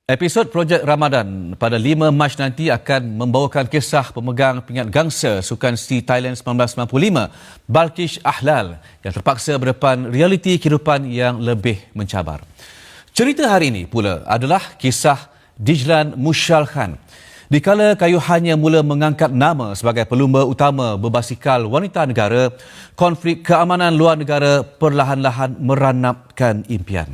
Episod Projek Ramadan pada 5 Mac nanti akan membawakan kisah pemegang pingat gangsa Sukan SEA Thailand 1995, Balqish Ahlal, yang terpaksa berdepan realiti kehidupan yang lebih mencabar. Cerita hari ini pula adalah kisah Dijlan Mushal Khan. Dikala kayuhannya mula mengangkat nama sebagai pelumba utama berbasikal wanita negara, konflik keamanan luar negara perlahan-lahan meranapkan impian.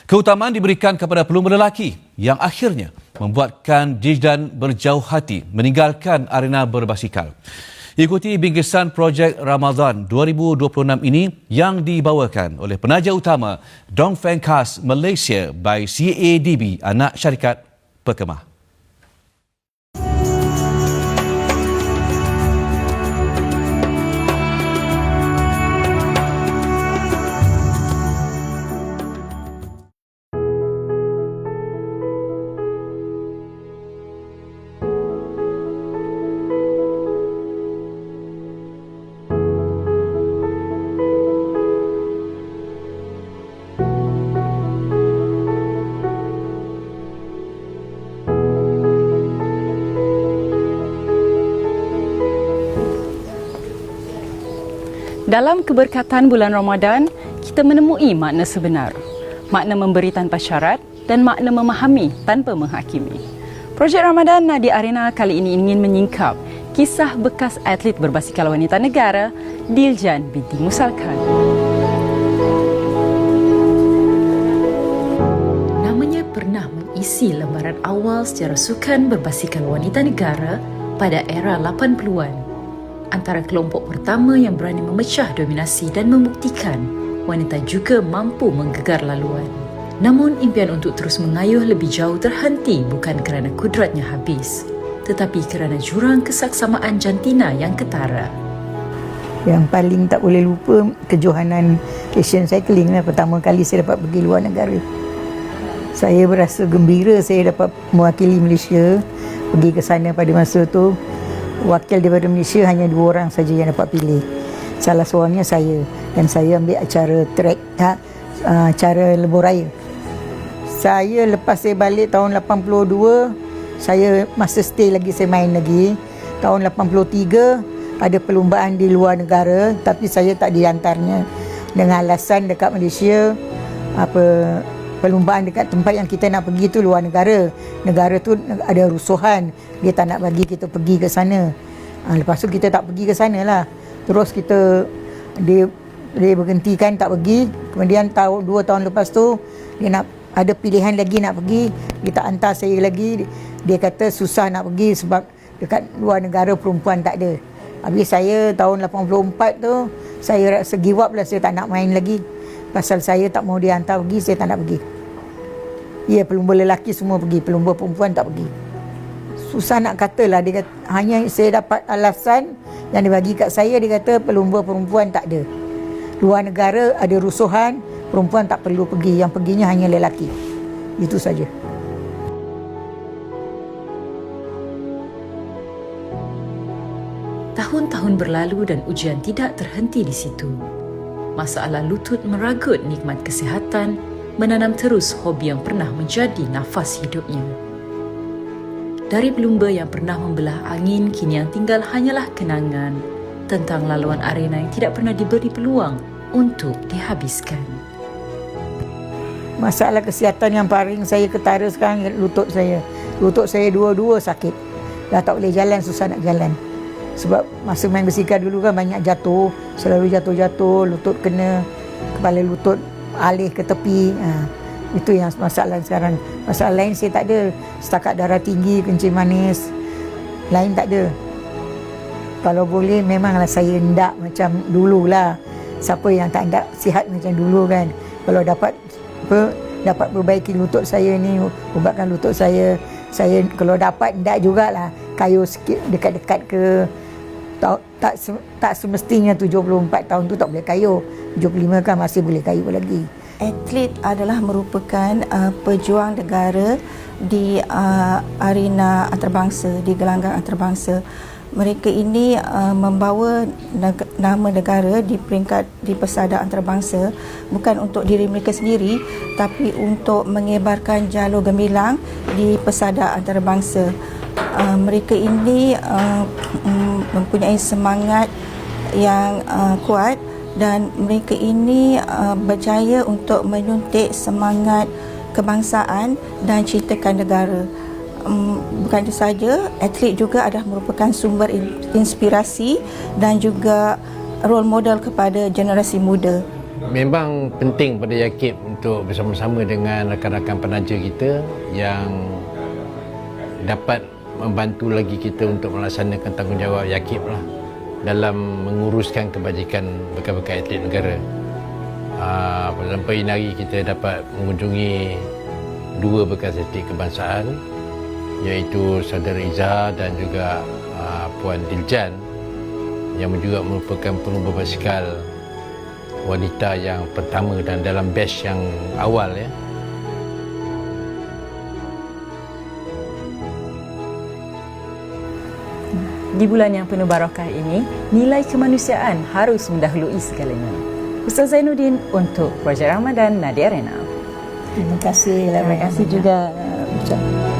Keutamaan diberikan kepada pelumba lelaki yang akhirnya membuatkan Dijlan berjauh hati meninggalkan arena berbasikal. Ikuti bingkisan Projek Ramadan 2026 ini yang dibawakan oleh penaja utama Dongfeng Cars Malaysia by CADB, anak syarikat Perkemah. Dalam keberkatan bulan Ramadan, kita menemui makna sebenar, makna memberi tanpa syarat dan makna memahami tanpa menghakimi. Projek Ramadan di arena kali ini ingin menyingkap kisah bekas atlet berbasikal wanita negara, Dijlan binti Mushal Khan. Namanya pernah mengisi lembaran awal sejarah sukan berbasikal wanita negara pada era 80-an. Antara kelompok pertama yang berani memecah dominasi dan membuktikan wanita juga mampu menggegar laluan. Namun impian untuk terus mengayuh lebih jauh terhenti bukan kerana kudratnya habis, tetapi kerana jurang kesaksamaan jantina yang ketara. Yang paling tak boleh lupa kejohanan Asian Cycling lah. Pertama kali saya dapat pergi luar negara. Saya berasa gembira saya dapat mewakili Malaysia pergi ke sana pada masa tu. Wakil daripada Malaysia hanya 2 orang saja yang dapat pilih. Salah seorangnya saya, dan saya ambil acara track, acara lebuh raya. Saya lepas saya balik tahun 82, saya masa stay lagi, saya main lagi. Tahun 83 ada perlumbaan di luar negara, tapi saya tak dihantarnya dengan alasan dekat Malaysia perlumbaan dekat tempat yang kita nak pergi tu luar negara. Negara tu ada rusuhan, dia tak nak bagi kita pergi ke sana. Lepas tu kita tak pergi ke sana lah. Terus dia berhentikan tak pergi. Kemudian 2 tahun lepas tu dia nak ada pilihan lagi nak pergi, dia tak hantar saya lagi. Dia kata susah nak pergi sebab dekat luar negara perempuan tak ada. Habis saya tahun 84 tu saya rasa give up lah, saya tak nak main lagi. Pasal saya tak mau dia hantar pergi, saya tak nak pergi. Ya, pelumba lelaki semua pergi, pelumba perempuan tak pergi. Susah nak katalah, dia kata, hanya saya dapat alasan yang dibagi kat saya, dia kata pelumba perempuan tak ada. Luar negara ada rusuhan, perempuan tak perlu pergi, yang perginya hanya lelaki. Itu saja. Tahun-tahun berlalu dan ujian tidak terhenti di situ. Masalah lutut meragut nikmat kesihatan, menanam terus hobi yang pernah menjadi nafas hidupnya. Dari pelumba yang pernah membelah angin, kini yang tinggal hanyalah kenangan tentang laluan arena yang tidak pernah diberi peluang untuk dihabiskan. Masalah kesihatan yang paling saya ketara sekarang lutut saya. Lutut saya dua-dua sakit. Dah tak boleh jalan, susah nak jalan. Sebab masa main basikal dulu kan banyak jatuh, selalu jatuh-jatuh, lutut kena, kepala lutut alih ke tepi. Itu yang masalah sekarang. Masalah lain saya tak ada. Setakat darah tinggi, kencing manis, lain tak ada. Kalau boleh memanglah saya hendak macam dululah. Siapa yang tak hendak sihat macam dulu kan. Kalau dapat perbaiki lutut saya ni, ubatkan lutut saya kalau dapat hendak jugalah kayuh sikit dekat-dekat ke. Tak semestinya 74 tahun tu tak boleh kayuh. 75 kan masih boleh kayuh lagi. Atlet adalah merupakan pejuang negara di arena antarabangsa, di gelanggang antarabangsa. Mereka ini membawa nama negara di peringkat di pesada antarabangsa bukan untuk diri mereka sendiri tapi untuk mengebarkan jalur gemilang di pesada antarabangsa. Mereka ini mempunyai semangat yang kuat dan mereka ini berjaya untuk menyuntik semangat kebangsaan dan cintakan negara. Bukan itu saja, atlet juga adalah merupakan sumber inspirasi dan juga role model kepada generasi muda. Memang penting pada Yakib untuk bersama-sama dengan rakan-rakan penaja kita yang dapat membantu lagi kita untuk melaksanakan tanggungjawab Yakib lah dalam menguruskan kebajikan bekas-bekas atlet negara. Sampai ini hari kita dapat mengunjungi 2 bekas atlet kebangsaan, iaitu Saudara Iza dan juga Puan Diljan yang juga merupakan pengubah basikal wanita yang pertama dan dalam batch yang awal ya. Di bulan yang penuh barakah ini, nilai kemanusiaan harus mendahului segalanya. Ustaz Zainuddin untuk Projek Ramadan, Nadia Rena. Terima kasih. Terima kasih juga. Ucap.